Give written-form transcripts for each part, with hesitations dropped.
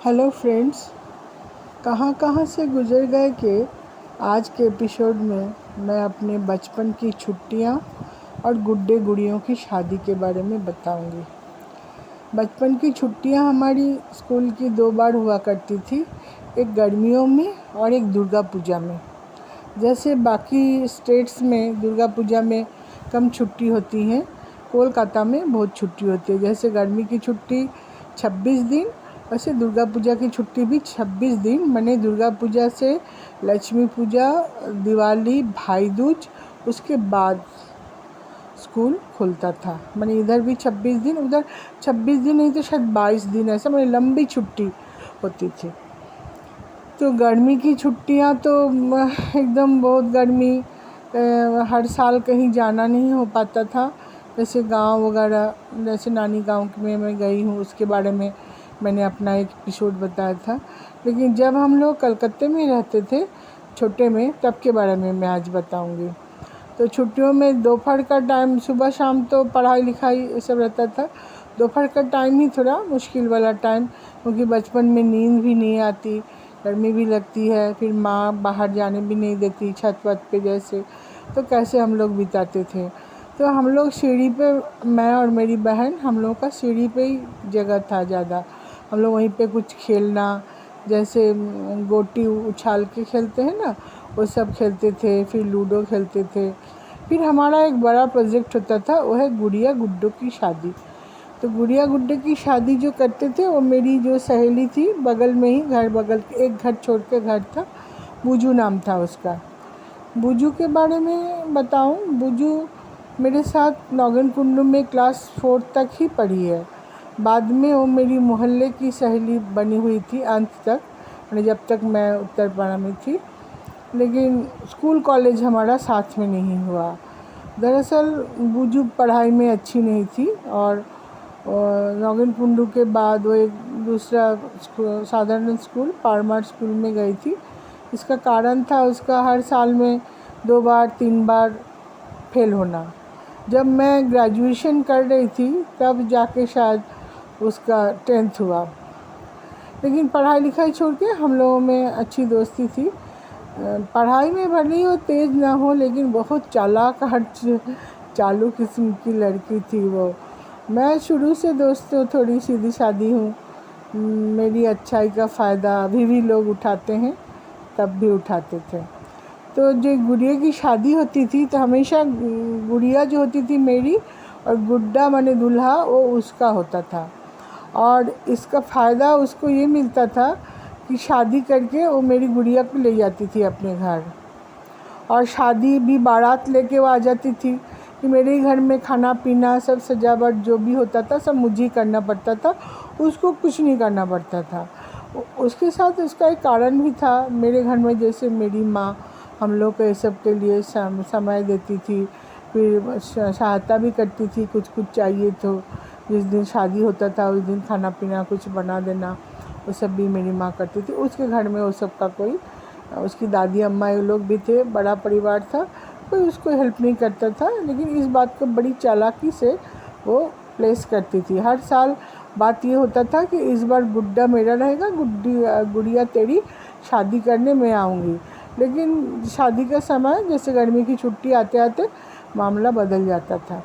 Hello friends, कहाँ कहाँ से गुज़र गए कि आज के एपिसोड में मैं अपने बचपन की छुट्टियाँ और गुड्डे गुड़ियों की शादी के बारे में बताऊंगी। बचपन की छुट्टियाँ हमारी स्कूल की 2 बार हुआ करती थी, एक गर्मियों में और एक दुर्गा पूजा में। जैसे बाकी स्टेट्स में दुर्गा पूजा में कम छुट्टी होती हैं, कोलकाता में बहुत छुट्टी होती है। जैसे गर्मी की छुट्टी 26 दिन, वैसे दुर्गा पूजा की छुट्टी भी 26 दिन। माने दुर्गा पूजा से लक्ष्मी पूजा, दिवाली, भाई दूज, उसके बाद स्कूल खुलता था। माने इधर भी 26 दिन, उधर 26 दिन नहीं तो शायद 22 दिन, ऐसा माने लंबी छुट्टी होती थी। तो गर्मी की छुट्टियां तो एकदम बहुत गर्मी, हर साल कहीं जाना नहीं हो पाता था। जैसे गांव वगैरह, जैसे नानी गांव में मैं गई हूँ, उसके बारे में मैंने अपना एक एपिसोड बताया था। लेकिन जब हम लोग कलकत्ते में रहते थे छोटे में, तब के बारे में मैं आज बताऊंगी। तो छुट्टियों में दोपहर का टाइम, सुबह शाम तो पढ़ाई लिखाई ये सब रहता था। दोपहर का टाइम ही थोड़ा मुश्किल वाला टाइम, क्योंकि बचपन में नींद भी नहीं आती, गर्मी भी लगती है, फिर माँ बाहर जाने भी नहीं देती छत वत पे जैसे। तो कैसे हम लोग बिताते थे। तो हम लोग सीढ़ी पे, मैं और मेरी बहन, हम लोग का सीढ़ी पे ही जगह था ज़्यादा। हम लोग वहीं पे कुछ खेलना, जैसे गोटी उछाल के खेलते हैं ना, वो सब खेलते थे। फिर लूडो खेलते थे। फिर हमारा एक बड़ा प्रोजेक्ट होता था, वो है गुड़िया गुड्डों की शादी। तो गुड़िया गुड्डे की शादी जो करते थे, वो मेरी जो सहेली थी, बगल में ही घर, बगल एक घर छोड़ के घर था, बुजू नाम था उसका। बुजू के बारे में बताऊं, बुजू मेरे साथ नौगन कुंडू में क्लास 4 तक ही पढ़ी है। बाद में वो मेरी मोहल्ले की सहेली बनी हुई थी अंत तक, जब तक मैं उत्तरपाड़ा में थी। लेकिन स्कूल कॉलेज हमारा साथ में नहीं हुआ। दरअसल बुजू पढ़ाई में अच्छी नहीं थी, और नौगन कुंडू के बाद वो एक दूसरा साधारण स्कूल, पारमार स्कूल में गई थी। इसका कारण था उसका हर साल में 2 बार 3 बार फेल होना। जब मैं ग्रेजुएशन कर रही थी तब जाके शायद उसका 10th हुआ। लेकिन पढ़ाई लिखाई छोड़ के हम लोगों में अच्छी दोस्ती थी। पढ़ाई में भले ही वो तेज़ ना हो, लेकिन बहुत चालाक, हर चालू किस्म की लड़की थी वो। मैं शुरू से दोस्तों थोड़ी सीधी सादी हूँ। मेरी अच्छाई का फ़ायदा अभी भी लोग उठाते हैं, तब भी उठाते थे। तो जो गुड़िया की शादी होती थी, तो हमेशा गुड़िया जो होती थी मेरी, और गुड्डा माने दूल्हा, वो उसका होता था। और इसका फ़ायदा उसको ये मिलता था कि शादी करके वो मेरी गुड़िया को ले जाती थी अपने घर, और शादी भी बारात लेके वो आ जाती थी कि मेरे ही घर में खाना पीना सब सजावट जो भी होता था सब मुझे ही करना पड़ता था, उसको कुछ नहीं करना पड़ता था। उसके साथ उसका एक कारण भी था। मेरे घर में जैसे मेरी माँ हम लोग को ये सब के लिए समय देती थी, फिर सहायता भी करती थी, कुछ कुछ चाहिए तो जिस दिन शादी होता था उस दिन खाना पीना कुछ बना देना, वो सब भी मेरी माँ करती थी। उसके घर में वो सब का कोई, उसकी दादी अम्मा ये लोग भी थे, बड़ा परिवार था, कोई उसको हेल्प नहीं करता था। लेकिन इस बात को बड़ी चालाकी से वो प्लेस करती थी। हर साल बात ये होता था कि इस बार गुड्डा मेरा रहेगा, गुड़िया तेरी शादी करने मैं आऊँगी। लेकिन शादी का समय, जैसे गर्मी की छुट्टी आते आते मामला बदल जाता था।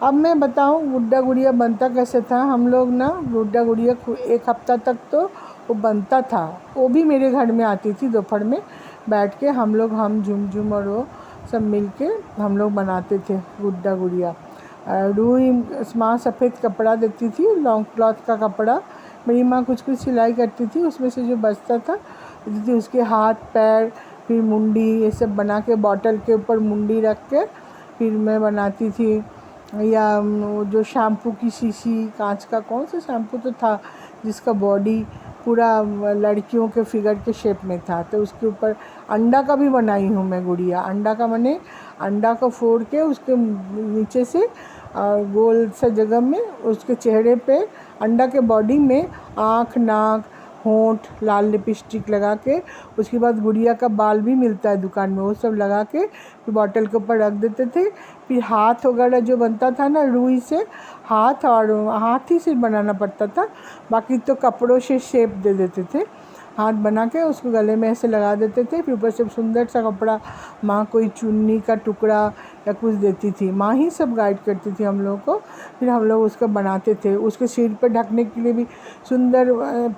अब मैं बताऊं गुड्डा गुड़िया बनता कैसे था। हम लोग ना गुड्डा गुड़िया 1 हफ्ता तक तो वो बनता था। वो भी मेरे घर में आती थी, दोपहर में बैठ के हम लोग, हम झुमझुम और वो सब मिल के हम लोग बनाते थे गुड्डा गुड़िया। रुई माँ सफ़ेद कपड़ा देती थी, लॉन्ग क्लॉथ का कपड़ा। मेरी माँ कुछ कुछ सिलाई करती थी, उसमें से जो बचता था देती थी। उसके हाथ पैर, फिर मुंडी, ये सब बना के बॉटल के ऊपर मुंडी रख के फिर मैं बनाती थी। या वो जो शैम्पू की शीशी, कांच का कौन सा शैम्पू तो था जिसका बॉडी पूरा लड़कियों के फिगर के शेप में था, तो उसके ऊपर अंडा का भी बनाई हूँ मैं गुड़िया। अंडा का माने अंडा को फोड़ के उसके नीचे से गोल सा जगह में उसके चेहरे पे, अंडा के बॉडी में आँख, नाक, होंठ, लाल लिपस्टिक लगा के, उसके बाद गुड़िया का बाल भी मिलता है दुकान में, वो सब लगा के फिर बॉटल के ऊपर रख देते थे। फिर हाथ वगैरह जो बनता था ना रुई से, हाथ ही से बनाना पड़ता था, बाकी तो कपड़ों से शेप दे देते थे। हाथ बना के उसको गले में ऐसे लगा देते थे, फिर ऊपर से सुंदर सा कपड़ा, माँ कोई चुन्नी का टुकड़ा या कुछ देती थी, माँ ही सब गाइड करती थी हम लोग को। फिर हम लोग उसका बनाते थे। उसके सिर पर ढकने के लिए भी सुंदर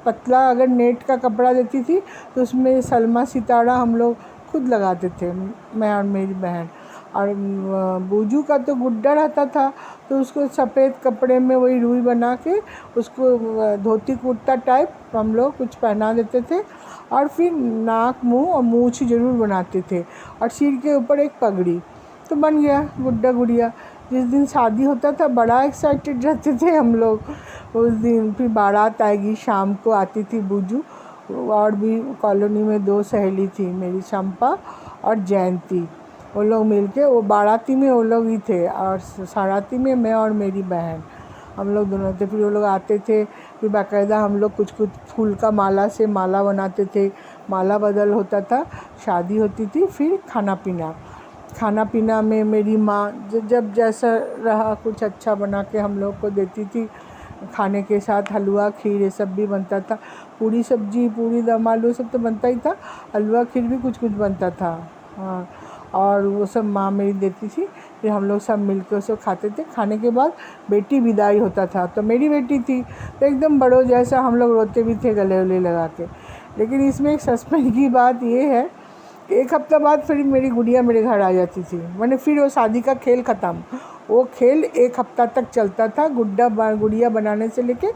पतला अगर नेट का कपड़ा देती थी तो उसमें सलमा सितारा हम लोग खुद लगाते थे, मैं और मेरी बहन। और बूजू का तो गुड्डा रहता था, तो उसको सफ़ेद कपड़े में वही रुई बना के उसको धोती कुर्ता टाइप हम लोग कुछ पहना देते थे। और फिर नाक, मुंह और मूंछ ज़रूर बनाते थे, और सिर के ऊपर एक पगड़ी, तो बन गया गुड्डा गुड़िया। जिस दिन शादी होता था बड़ा एक्साइटेड रहते थे हम लोग उस दिन। फिर बारात आएगी, शाम को आती थी बूजू। और भी कॉलोनी में 2 सहेली थी मेरी, चंपा और जयंती, वो लोग मिलके, वो बाराती में वो लोग ही थे और साराती में मैं और मेरी बहन, हम लोग दोनों थे। फिर वो लोग आते थे, फिर बाकायदा हम लोग कुछ कुछ फूल का माला से माला बनाते थे, माला बदल होता था, शादी होती थी। फिर खाना पीना में मेरी माँ जब जैसा रहा कुछ अच्छा बना के हम लोग को देती थी। खाने के साथ हलवा, खीर, ये सब भी बनता था। पूरी सब्जी, पूरी दम आलू सब तो बनता ही था, हलवा खीर भी कुछ कुछ बनता था। हाँ, और वो सब माँ मेरी देती थी। फिर हम लोग सब मिलकर उसे खाते थे। खाने के बाद बेटी विदाई होता था, तो मेरी बेटी थी तो एकदम बड़ों जैसा हम लोग रोते भी थे गले वले लगा के। लेकिन इसमें एक सस्पेंस की बात ये है, एक हफ्ता बाद फिर मेरी गुड़िया मेरे घर आ जाती थी, मैंने फिर वो शादी का खेल ख़त्म। वो खेल 1 हफ्ता तक चलता था, गुड़िया बनाने से लेके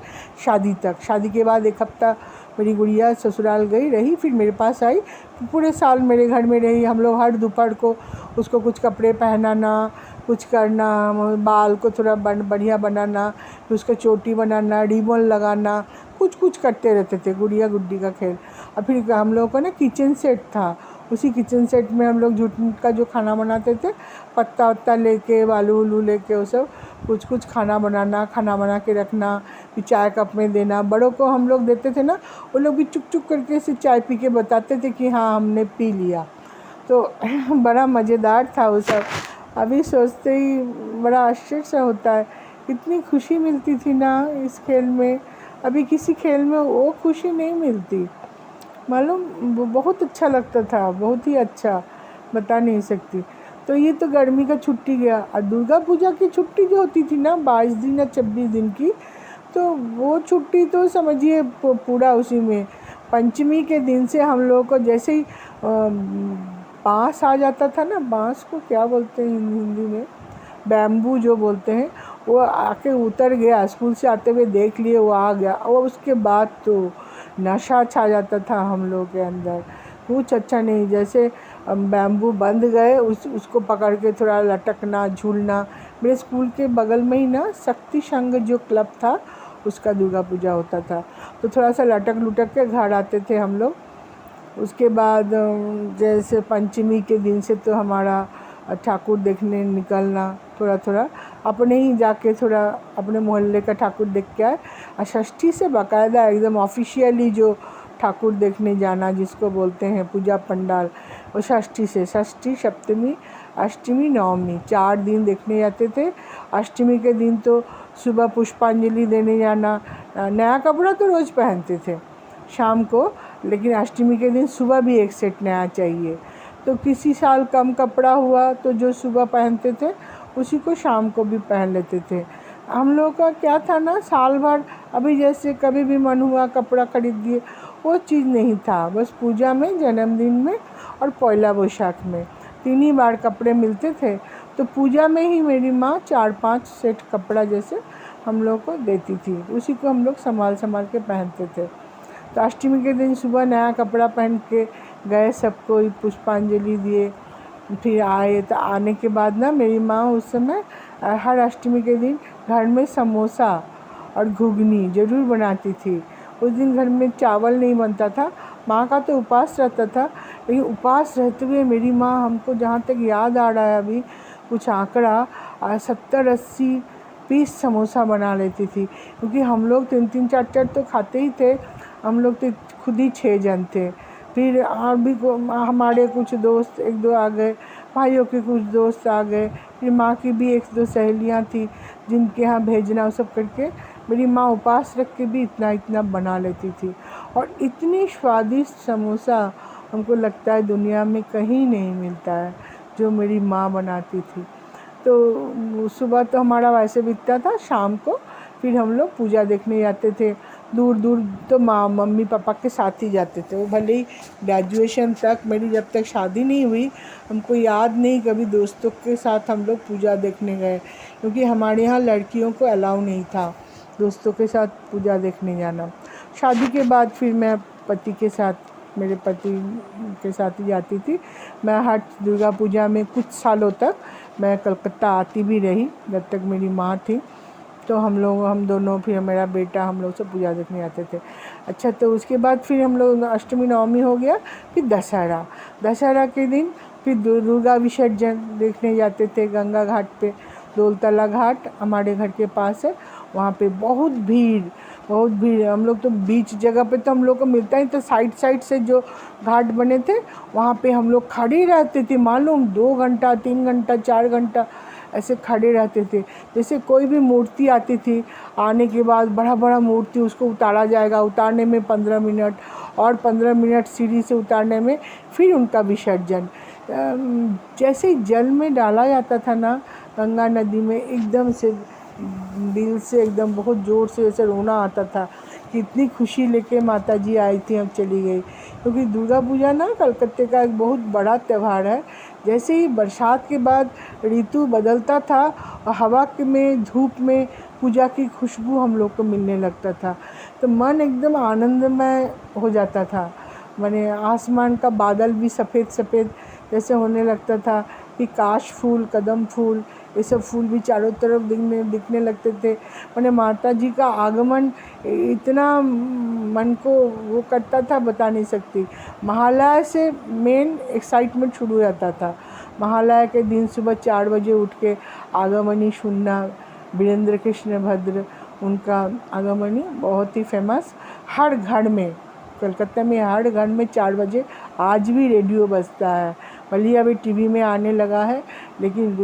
शादी तक। शादी के बाद 1 हफ्ता मेरी गुड़िया ससुराल गई रही, फिर मेरे पास आई, तो पूरे साल मेरे घर में रही। हम लोग हर दोपहर को उसको कुछ कपड़े पहनाना, कुछ करना, बाल को थोड़ा बढ़िया बनाना, फिर उसका चोटी बनाना, रिबन लगाना, कुछ कुछ करते रहते थे, गुड़िया गुड्डी का खेल। और फिर हम लोगों का ना किचन सेट था, उसी किचन सेट में हम लोग जूट का जो खाना बनाते थे, पत्ता वत्ता लेके, आलू उलू लेके, वो सब कुछ कुछ खाना बना के रखना, फिर चाय कप में देना। बड़ों को हम लोग देते थे ना, वो लोग भी चुप चुप करके से चाय पी के बताते थे कि हाँ हमने पी लिया। तो बड़ा मज़ेदार था वो सब। अभी सोचते ही बड़ा आश्चर्य सा होता है, इतनी खुशी मिलती थी ना इस खेल में। अभी किसी खेल में वो खुशी नहीं मिलती, मालूम, वो बहुत अच्छा लगता था, बहुत ही अच्छा, बता नहीं सकती। तो ये तो गर्मी का छुट्टी गया। और दुर्गा पूजा की छुट्टी जो होती थी ना 22 दिन या 26 दिन की, तो वो छुट्टी तो समझिए पूरा उसी में। पंचमी के दिन से हम लोगों को जैसे ही बाँस आ जाता था ना, बाँस को क्या बोलते हैं हिंदी में, बैम्बू जो बोलते हैं, वो आके उतर गया, स्कूल से आते हुए देख लिए वो आ गया, और उसके बाद तो नशा छा जाता था हम लोग के अंदर। कुछ अच्छा नहीं, जैसे बैम्बू बंध गए उसको पकड़ के थोड़ा लटकना, झूलना। मेरे स्कूल के बगल में ही ना शक्ति संघ जो क्लब था, उसका दुर्गा पूजा होता था, तो थोड़ा सा लटक लुटक के घर आते थे हम लोग। उसके बाद जैसे पंचमी के दिन से तो हमारा ठाकुर देखने निकलना, थोड़ा थोड़ा अपने ही जाके थोड़ा अपने मोहल्ले का ठाकुर देख के आए। और षष्ठी से बाकायदा एकदम ऑफिशियली जो ठाकुर देखने जाना जिसको बोलते हैं पूजा पंडाल, वो षष्ठी से, षष्ठी, सप्तमी, अष्टमी, नवमी 4 दिन देखने जाते थे। अष्टमी के दिन तो सुबह पुष्पांजलि देने जाना, नया कपड़ा तो रोज़ पहनते थे शाम को, लेकिन अष्टमी के दिन सुबह भी एक सेट नया चाहिए। तो किसी साल कम कपड़ा हुआ तो जो सुबह पहनते थे उसी को शाम को भी पहन लेते थे। हम लोग का क्या था ना, साल भर अभी जैसे कभी भी मन हुआ कपड़ा खरीद दिए, वो चीज़ नहीं था। बस पूजा में, जन्मदिन में और पहला वैशाख में 3 ही बार कपड़े मिलते थे। तो पूजा में ही मेरी माँ 4-5 सेट कपड़ा जैसे हम लोग को देती थी, उसी को हम लोग संभाल के पहनते थे। तो अष्टमी के दिन सुबह नया कपड़ा पहन के गए, सबको पुष्पांजलि दिए, फिर आए। तो आने के बाद ना मेरी माँ उस समय हर अष्टमी के दिन घर में समोसा और घुगनी ज़रूर बनाती थी। उस दिन घर में चावल नहीं बनता था, माँ का तो उपवास रहता था, लेकिन उपवास रहते हुए मेरी माँ, हमको जहाँ तक याद आ रहा है अभी कुछ आंकड़ा, 70-80 पीस समोसा बना लेती थी। क्योंकि हम लोग 3-3, 4-4 तो खाते ही थे, हम लोग तो खुद ही 6 जन थे। फिर और भी हमारे कुछ दोस्त 1-2 आ गए, भाइयों के कुछ दोस्त आ गए, फिर माँ की भी 1-2 सहेलियाँ थी जिनके यहाँ भेजना, वो सब करके मेरी माँ उपवास रख के भी इतना इतना बना लेती थी। और इतनी स्वादिष्ट समोसा हमको लगता है दुनिया में कहीं नहीं मिलता है जो मेरी माँ बनाती थी। तो सुबह तो हमारा वैसे बीतता था, शाम को फिर हम लोग पूजा देखने जाते थे। दूर दूर तो माँ मम्मी पापा के साथ ही जाते थे। वो भले ही ग्रेजुएशन तक, मेरी जब तक शादी नहीं हुई, हमको याद नहीं कभी दोस्तों के साथ हम लोग पूजा देखने गए, क्योंकि हमारे यहाँ लड़कियों को अलाउ नहीं था दोस्तों के साथ पूजा देखने जाना। शादी के बाद फिर मैं पति के साथ, मेरे पति के साथ ही जाती थी। मैं हर दुर्गा पूजा में कुछ सालों तक मैं कलकत्ता आती भी रही, जब तक मेरी माँ थी। तो हम दोनों, फिर मेरा बेटा, हम लोग सब पूजा देखने आते थे। अच्छा, तो उसके बाद फिर हम लोग अष्टमी नवमी हो गया, फिर दशहरा के दिन फिर दुर्गा विसर्जन देखने जाते थे गंगा घाट पे। दौलतला घाट हमारे घर के पास है, वहाँ पे बहुत भीड़। हम लोग तो बीच जगह पे तो हम लोग को मिलता ही, तो साइड से जो घाट बने थे वहाँ पे हम लोग खड़े रहते थे, मालूम 2 घंटा 3 घंटा 4 घंटा ऐसे खड़े रहते थे। जैसे कोई भी मूर्ति आती थी, आने के बाद बड़ा मूर्ति उसको उतारा जाएगा, उतारने में 15 मिनट, और 15 मिनट सीढ़ी से उतारने में, फिर उनका विसर्जन। जैसे ही जल में डाला जाता था ना गंगा नदी में, एकदम से दिल से एकदम बहुत ज़ोर से ऐसे रोना आता था कि इतनी खुशी लेके माता जी आई थी, अब चली गई। क्योंकि दुर्गा पूजा ना कलकत्ते का एक बहुत बड़ा त्यौहार है। जैसे ही बरसात के बाद ऋतु बदलता था, हवा में, धूप में पूजा की खुशबू हम लोग को मिलने लगता था, तो मन एकदम आनंदमय हो जाता था। माने आसमान का बादल भी सफ़ेद जैसे होने लगता था कि काश फूल, कदम फूल, ये सब फूल भी चारों तरफ दिखने लगते थे। माने माता जी का आगमन इतना मन को वो करता था, बता नहीं सकती। महालया से मेन एक्साइटमेंट शुरू हो जाता था। महालया के दिन सुबह 4 बजे उठ के आगमनी सुनना, वीरेंद्र कृष्ण भद्र, उनका आगमनी बहुत ही फेमस। हर घर में, कलकत्ता में हर घर में 4 बजे आज भी रेडियो बजता है। भले अभी टीवी में आने लगा है, लेकिन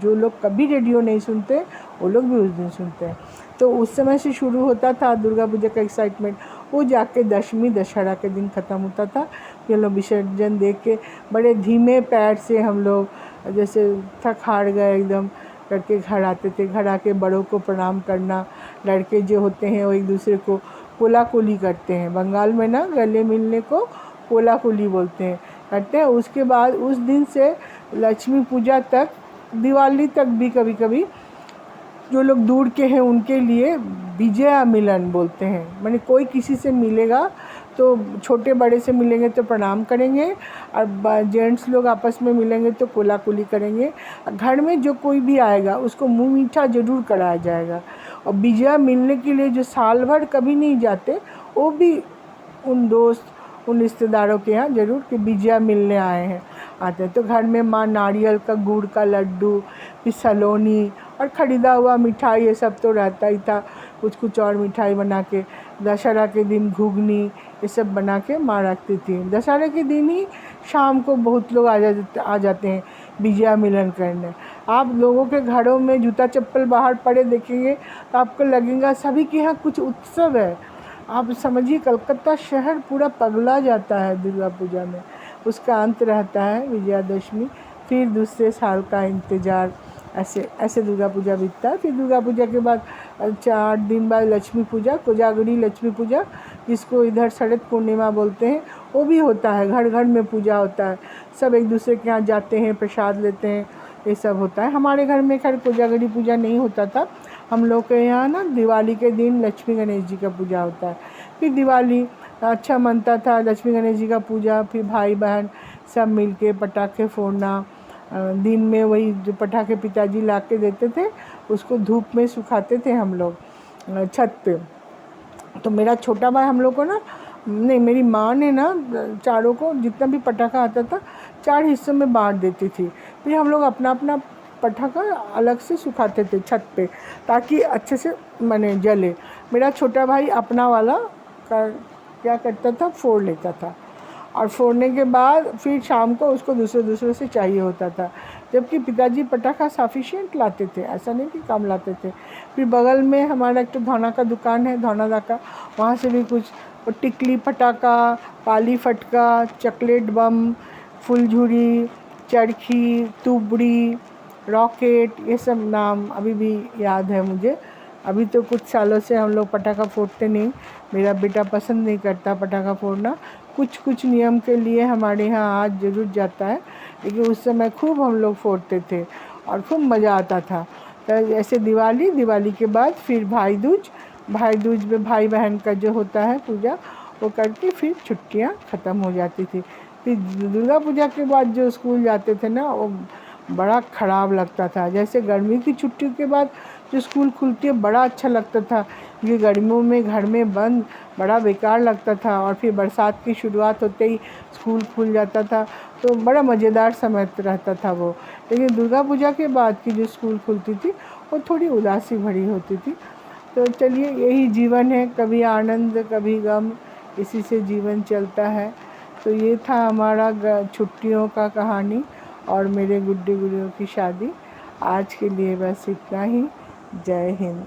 जो लोग कभी रेडियो नहीं सुनते वो लोग भी उस दिन सुनते हैं। तो उस समय से शुरू होता था दुर्गा पूजा का एक्साइटमेंट। वो जाके दशमी, दशहरा के दिन ख़त्म होता था। फिर लोग विसर्जन देख के बड़े धीमे पैर से हम लोग जैसे थक हार गए एकदम करके घर आते थे। घर आके बड़ों को प्रणाम करना, लड़के जो होते हैं वो एक दूसरे को कोलाकुली करते हैं। बंगाल में ना गले मिलने को कोलाकुली बोलते हैं, करते हैं। उसके बाद उस दिन से लक्ष्मी पूजा तक, दिवाली तक भी कभी कभी जो लोग दूर के हैं उनके लिए विजया मिलन बोलते हैं। माने कोई किसी से मिलेगा तो छोटे बड़े से मिलेंगे तो प्रणाम करेंगे, और जेंट्स लोग आपस में मिलेंगे तो कोलाकुली करेंगे। घर में जो कोई भी आएगा उसको मुँह मीठा ज़रूर कराया जाएगा। और विजया मिलने के लिए जो साल भर कभी नहीं जाते, वो भी उन दोस्त, उन रिश्तेदारों के यहाँ ज़रूर कि विजया मिलने आते हैं। तो घर में माँ नारियल का, गुड़ का लड्डू, फिर सलोनी और ख़रीदा हुआ मिठाई, ये सब तो रहता ही था। कुछ और मिठाई बना के, दशहरा के दिन घुगनी, ये सब बना के माँ रखती थी। दशहरा के दिन ही शाम को बहुत लोग आ जाते हैं विजया मिलन करने। आप लोगों के घरों में जूता चप्पल बाहर पड़े देखेंगे तो आपको लगेगा सभी के यहाँ कुछ उत्सव है। आप समझिए कलकत्ता शहर पूरा पगला जाता है दुर्गा पूजा में। उसका अंत रहता है विजयादशमी, फिर दूसरे साल का इंतज़ार। ऐसे दुर्गा पूजा बीतता है। फिर दुर्गा पूजा के बाद 4 दिन बाद लक्ष्मी पूजा, कोजागरी लक्ष्मी पूजा, जिसको इधर शरद पूर्णिमा बोलते हैं, वो भी होता है। घर घर में पूजा होता है, सब एक दूसरे के यहाँ जाते हैं, प्रसाद लेते हैं, ये सब होता है। हमारे घर में खैर कोजागरी पूजा नहीं होता था। हम लोग के यहाँ ना दिवाली के दिन लक्ष्मी गणेश जी का पूजा होता है। फिर दिवाली अच्छा मनता था, लक्ष्मी गणेश जी का पूजा, फिर भाई बहन सब मिल के पटाखे फोड़ना। दिन में वही जो पटाखे पिताजी ला के देते थे उसको धूप में सुखाते थे हम लोग छत पे। तो मेरा छोटा भाई हम लोग को ना, नहीं, मेरी माँ ने ना चारों को जितना भी पटाखा आता था 4 हिस्सों में बांट देती थी। फिर हम लोग अपना अपना पटाखा अलग से सुखाते थे छत पे, ताकि अच्छे से माने जले। मेरा छोटा भाई अपना वाला क्या करता था, फोड़ लेता था, और फोड़ने के बाद फिर शाम को उसको दूसरे से चाहिए होता था। जबकि पिताजी पटाखा सफिशिएंट लाते थे, ऐसा नहीं कि कम लाते थे। फिर बगल में हमारा एक तो धौना का दुकान है, धौनादा का, वहाँ से भी कुछ टिकली पटाखा, पाली फटका, चॉकलेट बम, फुलझुरी, चरखी, तुबड़ी, रॉकेट, ये सब नाम अभी भी याद है मुझे। अभी तो कुछ सालों से हम लोग पटाखा फोड़ते नहीं, मेरा बेटा पसंद नहीं करता पटाखा फोड़ना। कुछ नियम के लिए हमारे यहाँ आज ज़रूर जाता है, लेकिन उस समय खूब हम लोग फोड़ते थे और खूब मज़ा आता था। तो ऐसे दिवाली के बाद फिर भाई दूज में भाई बहन का जो होता है पूजा, वो करके फिर छुट्टियाँ ख़त्म हो जाती थी। फिर दुर्गा पूजा के बाद जो स्कूल जाते थे ना, वो बड़ा ख़राब लगता था। जैसे गर्मी की छुट्टियों के बाद जो स्कूल खुलती है, बड़ा अच्छा लगता था, क्योंकि गर्मियों में घर में बंद बड़ा बेकार लगता था, और फिर बरसात की शुरुआत होते ही स्कूल खुल जाता था, तो बड़ा मज़ेदार समय रहता था वो। लेकिन दुर्गा पूजा के बाद की जो स्कूल खुलती थी, वो थोड़ी उदासी भरी होती थी। तो चलिए, यही जीवन है, कभी आनंद कभी गम, इसी से जीवन चलता है। तो ये था हमारा छुट्टियों का कहानी और मेरे गुड्डे गुड़ियों की शादी। आज के लिए बस इतना ही। जय हिंद।